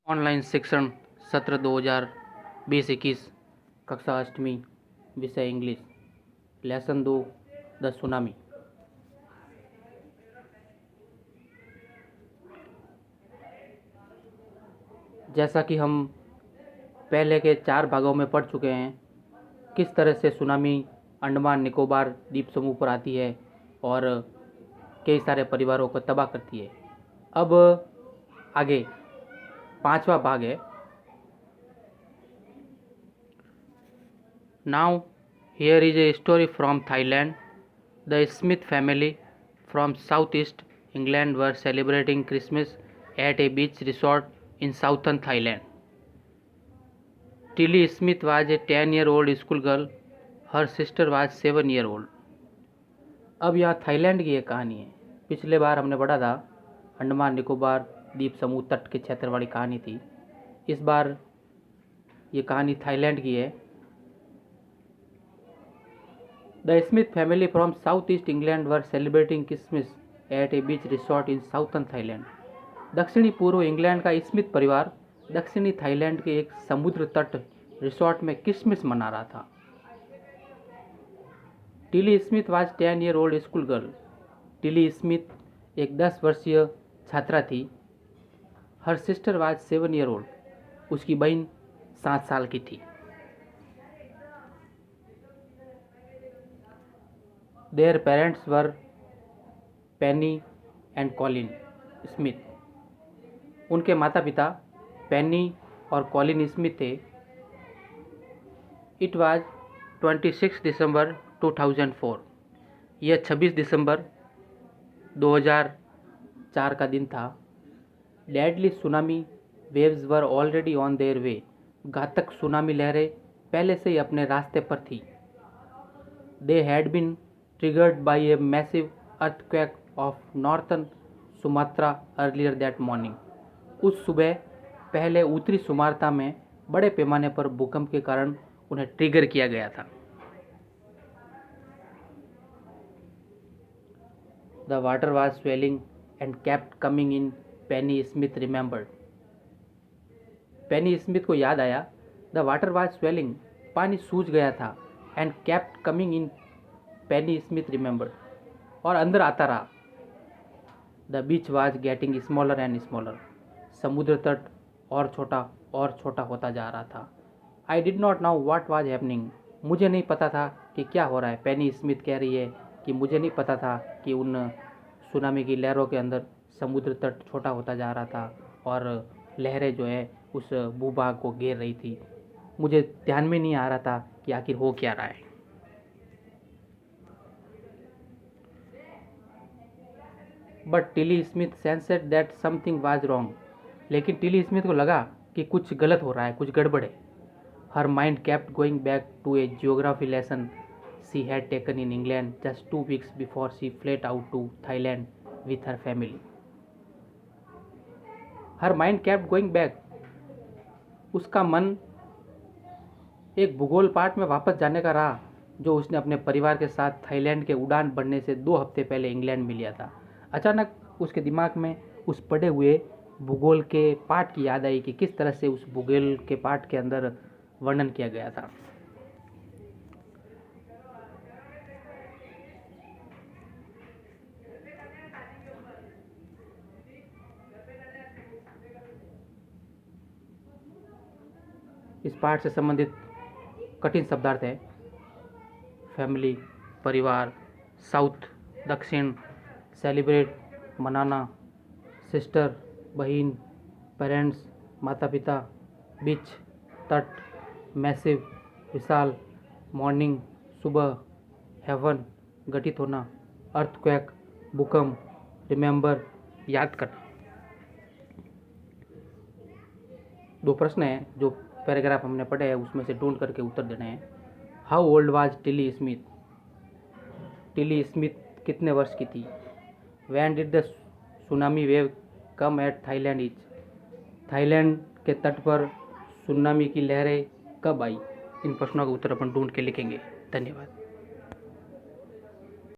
Online शिक्षण सत्र 2020-21 कक्षा अष्टमी विषय इंग्लिश लेसन 2 द सुनामी। जैसा कि हम पहले के 4 भागों में पढ़ चुके हैं किस तरह से सुनामी अंडमान निकोबार द्वीप समूह पर आती है और कई सारे परिवारों को तबाह करती है। अब आगे 5वां भाग है। Now here is a story from Thailand. The Smith family from south east England were celebrating Christmas at a beach resort in southern Thailand. Tilly Smith was a 10-year-old schoolgirl. Her sister was 7-year-old. अब यहाँ Thailand की एक कहानी है। पिछले बार हमने पढ़ा था अंडमान निकोबार द्वीप समूह तट के क्षेत्र वाली कहानी थी। इस बार ये कहानी थाईलैंड की है। The Smith family from southeast England were celebrating Christmas at a beach resort in southern Thailand. दक्षिणी पूर्व इंग्लैंड का स्मिथ परिवार दक्षिणी थाईलैंड के एक समुद्र तट रिसोर्ट में क्रिसमस मना रहा था। Tilly Smith was 10-year-old school girl. Tilly Smith एक 10 वर्षीय छात्रा थी। Her sister was 7-year-old। उसकी बहन 7 साल की थी। Their parents were Penney and Colin Smith. उनके माता पिता पेनी और कॉलिन स्मिथ थे। इट वाज 26 दिसंबर 2004। यह 26 दिसंबर 2004 का दिन था। Deadly tsunami waves were already on their way. घातक सुनामी लहरें पहले से ही अपने रास्ते पर थी। They had been triggered by a massive earthquake off northern Sumatra earlier that morning. उस सुबह पहले उत्तरी सुमात्रा में बड़े पैमाने पर भूकंप के कारण उन्हें ट्रिगर किया गया था। The water was swelling and kept coming in. Penney Smith remembered. Penney Smith को याद आया। द वाटर वाज स्वेलिंग, पानी सूज गया था। And kept coming in, Penney Smith remembered, और अंदर आता रहा। The beach was getting smaller and smaller. समुद्र तट और छोटा होता जा रहा था। I did not know what was happening. मुझे नहीं पता था कि क्या हो रहा है। पेनी स्मिथ कह रही है कि मुझे नहीं पता था कि उन सुनामी की लहरों के अंदर समुद्र तट छोटा होता जा रहा था और लहरें जो है उस भूभाग को घेर रही थी। मुझे ध्यान में नहीं आ रहा था कि आखिर हो क्या रहा है। But Tilly Smith sensed that something was wrong. लेकिन टिली स्मिथ को लगा कि कुछ गलत हो रहा है, कुछ गड़बड़ है। Her mind kept going back to a geography lesson she had taken in England just 2 weeks before she fled out to Thailand with her family. Her mind kept going back, उसका मन एक भूगोल पाठ में वापस जाने का रहा जो उसने अपने परिवार के साथ थाईलैंड के उड़ान बढ़ने से 2 हफ्ते पहले इंग्लैंड में लिया था। अचानक उसके दिमाग में उस पढ़े हुए भूगोल के पाठ की याद आई कि किस तरह से उस भूगोल के पाठ के अंदर वर्णन किया गया था। इस पाठ से संबंधित कठिन शब्दार्थ है फैमिली, परिवार, साउथ दक्षिण, सेलिब्रेट मनाना, सिस्टर बहन, पेरेंट्स माता पिता, बीच तट, मैसिव विशाल, मॉर्निंग सुबह, हेवन गठित होना, अर्थक्वेक भूकंप, रिमेंबर याद करना। 2 प्रश्न हैं जो पैराग्राफ हमने पढ़े हैं उसमें से ढूंढ करके उत्तर देने हैं। How old was Tilly Smith. Tilly Smith कितने वर्ष की थी। When did the tsunami wave come at Thailand is. Thailand के तट पर सुनामी की लहरें कब आई। इन प्रश्नों का उत्तर अपन ढूंढ के लिखेंगे। धन्यवाद।